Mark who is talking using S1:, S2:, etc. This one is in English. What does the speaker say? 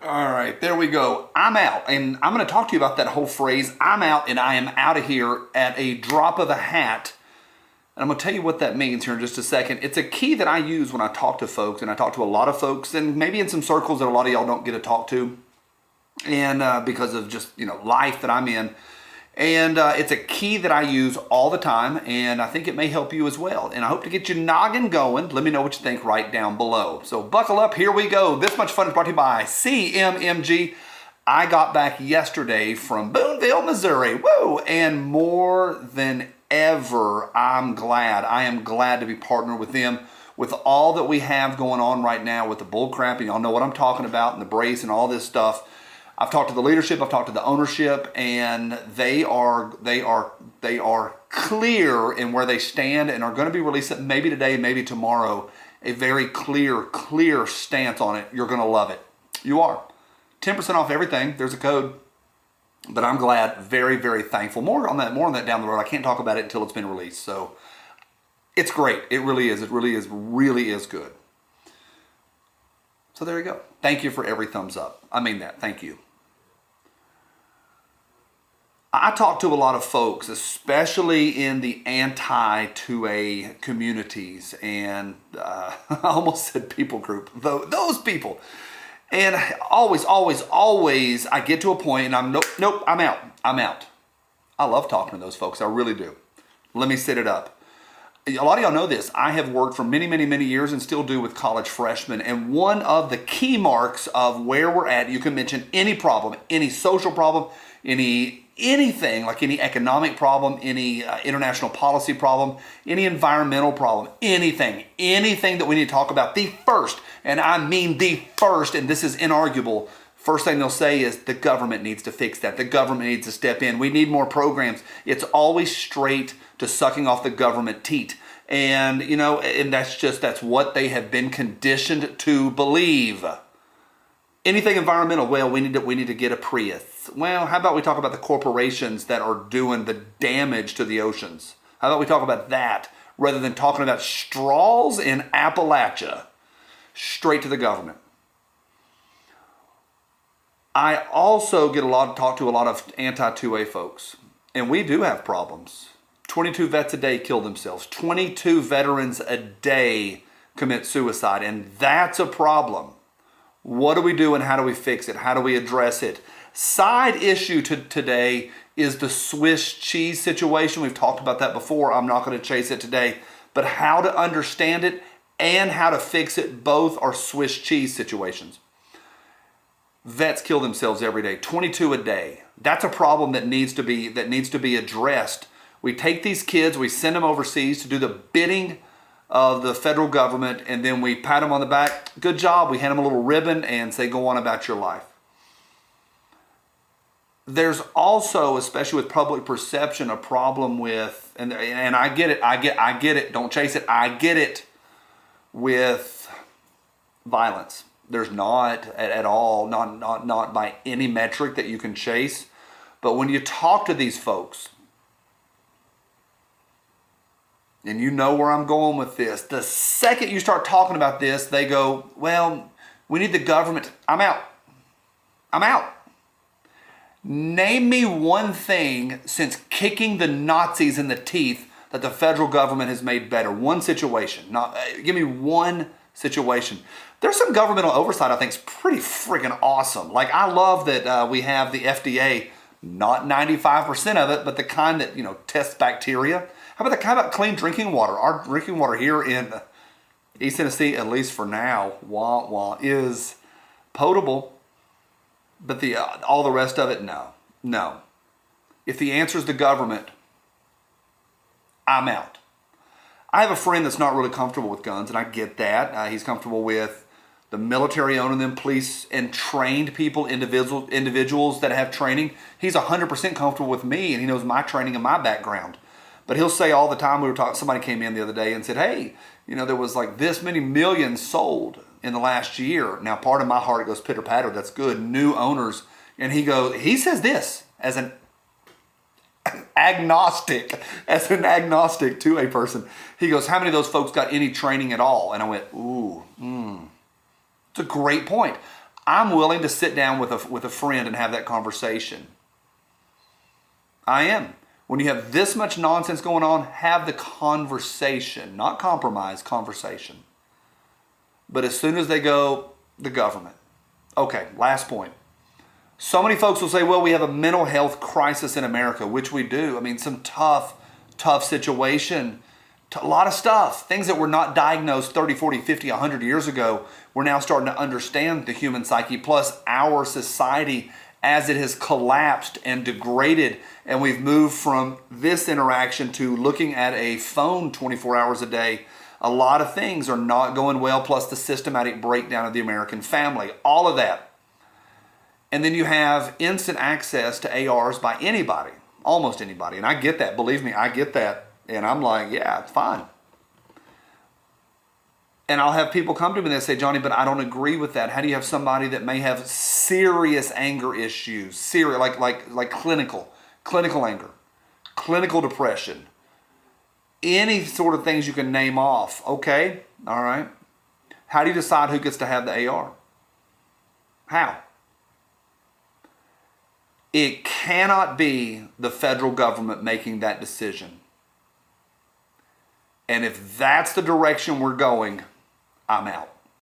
S1: All right, there we go. I'm out. And I'm going to talk to you about that whole phrase, I'm out and I am out of here at a drop of a hat. And I'm going to tell you what that means here in just a second. It's a key that I use when I talk to folks, and I talk to a lot of folks, and maybe in some circles that a lot of y'all don't get to talk to, and because of just life that I'm in. And it's a key that I use all the time, and I think it may help you as well. And I hope to get your noggin going. Let me know what you think right down below. So buckle up, here we go. This Much Fun is brought to you by CMMG. I got back yesterday from Boonville, Missouri. Woo! And more than ever, I am glad to be partnered with them with all that we have going on right now with the bull crap. And y'all know what I'm talking about, and the brace and all this stuff. I've talked to the leadership, I've talked to the ownership, and they are clear in where they stand and are going to be releasing maybe today, maybe tomorrow, a very clear stance on it. You're going to love it. You are. 10% off everything. There's a code. But I'm glad, very, very thankful. More on that down the road. I can't talk about it until it's been released. So it's great. It really is. It really is good. So there you go. Thank you for every thumbs up. I mean that. Thank you. I talk to a lot of folks, especially in the anti-2A communities, and I almost said people group, those people. And always, I get to a point and I'm, nope, I'm out. I love talking to those folks, I really do. Let me set it up. A lot of y'all know this. I have worked for many years and still do with college freshmen. And one of the key marks of where we're at, you can mention any problem, any social problem, anything, like any economic problem, any international policy problem, any environmental problem, anything that we need to talk about. The first, and I mean the first, and this is inarguable, first thing they'll say is the government needs to fix that. The government needs to step in. We need more programs. It's always straight to sucking off the government teat. And, and that's what they have been conditioned to believe. Anything environmental, well, we need to get a Prius. Well, how about we talk about the corporations that are doing the damage to the oceans? How about we talk about that rather than talking about straws in Appalachia? Straight to the government. I also talk to a lot of anti-2A folks, and we do have problems. 22 vets a day kill themselves. 22 veterans a day commit suicide, and that's a problem. What do we do and how do we fix it? How do we address it? Side issue to today is the Swiss cheese situation. We've talked about that before. I'm not going to chase it today. But how to understand it and how to fix it, both are Swiss cheese situations. Vets kill themselves every day, 22 a day. That's a problem that needs to be addressed. We take these kids, we send them overseas to do the bidding of the federal government, and then we pat them on the back. Good job. We hand them a little ribbon and say, go on about your life. There's also, especially with public perception, a problem with, and I get it. Don't chase it. I get it with violence. There's not at all, not by any metric that you can chase. But when you talk to these folks, and you know where I'm going with this, the second you start talking about this, they go, well, we need the government. I'm out. Name me one thing since kicking the Nazis in the teeth that the federal government has made better. One situation. Give me one situation. There's some governmental oversight I think is pretty freaking awesome. Like, I love that we have the FDA, not 95% of it, but the kind that, tests bacteria. How about clean drinking water? Our drinking water here in East Tennessee, at least for now, is potable. But all the rest of it, no. If the answer is the government, I'm out. I have a friend that's not really comfortable with guns, and I get that. He's comfortable with the military owning them, police and trained people, individuals that have training. He's 100% comfortable with me, and he knows my training and my background. But he'll say all the time, we were talking, somebody came in the other day and said, hey, there was like this many millions sold in the last year. Now, part of my heart goes pitter patter. That's good. New owners. And he says this as an agnostic to a person. He goes, how many of those folks got any training at all? And I went, it's a great point. I'm willing to sit down with a friend and have that conversation. I am. When you have this much nonsense going on, have the conversation, not compromise, conversation. But as soon as they go, the government. Okay, last point. So many folks will say, well, we have a mental health crisis in America, which we do. I mean, some tough situation. A lot of stuff. Things that were not diagnosed 30, 40, 50, 100 years ago, we're now starting to understand the human psyche, plus our society as it has collapsed and degraded. And we've moved from this interaction to looking at a phone 24 hours a day. A lot of things are not going well, plus the systematic breakdown of the American family. All of that. And then you have instant access to ARs by anybody, almost anybody. And I get that. Believe me, I get that. And I'm like, yeah, it's fine. And I'll have people come to me and they say, Johnny, but I don't agree with that. How do you have somebody that may have serious anger issues, serious, like clinical anger, clinical depression, any sort of things you can name off? Okay, all right. How do you decide who gets to have the AR? How? It cannot be the federal government making that decision. And if that's the direction we're going, I'm out.